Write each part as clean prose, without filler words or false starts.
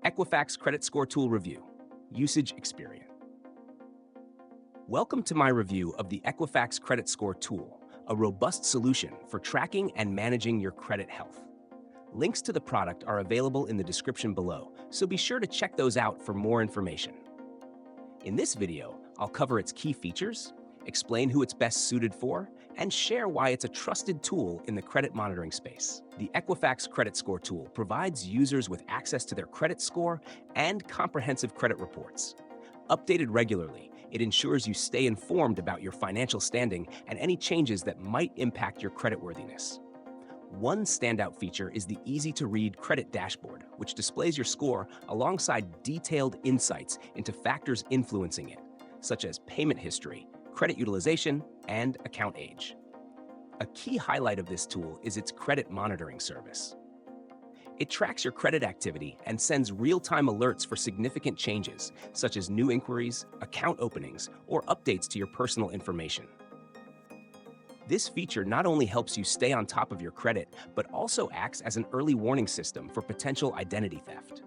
Equifax Credit Score Tool Review, Usage Experience. Welcome to my review of the Equifax Credit Score Tool, a robust solution for tracking and managing your credit health. Links to the product are available in the description below, so be sure to check those out for more information. In this video, I'll cover its key features, explain who it's best suited for, and share why it's a trusted tool in the credit monitoring space. The Equifax Credit Score Tool provides users with access to their credit score and comprehensive credit reports. Updated regularly, it ensures you stay informed about your financial standing and any changes that might impact your creditworthiness. One standout feature is the easy-to-read credit dashboard, which displays your score alongside detailed insights into factors influencing it, such as payment history, credit utilization, and account age. A key highlight of this tool is its credit monitoring service. It tracks your credit activity and sends real-time alerts for significant changes, such as new inquiries, account openings, or updates to your personal information. This feature not only helps you stay on top of your credit, but also acts as an early warning system for potential identity theft.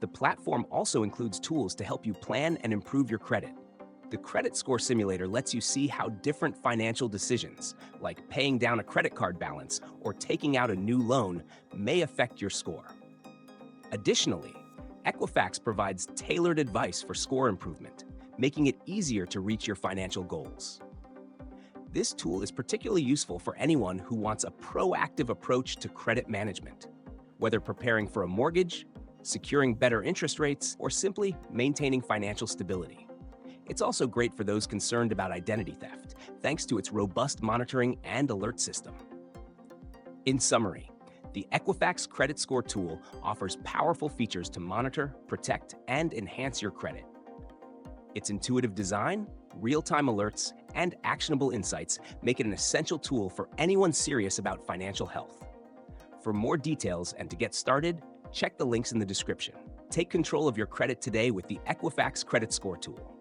The platform also includes tools to help you plan and improve your credit. The Credit Score Simulator lets you see how different financial decisions, like paying down a credit card balance or taking out a new loan, may affect your score. Additionally, Equifax provides tailored advice for score improvement, making it easier to reach your financial goals. This tool is particularly useful for anyone who wants a proactive approach to credit management, whether preparing for a mortgage, securing better interest rates, or simply maintaining financial stability. It's also great for those concerned about identity theft, thanks to its robust monitoring and alert system. In summary, the Equifax Credit Score Tool offers powerful features to monitor, protect, and enhance your credit. Its intuitive design, real-time alerts, and actionable insights make it an essential tool for anyone serious about financial health. For more details and to get started, check the links in the description. Take control of your credit today with the Equifax Credit Score Tool.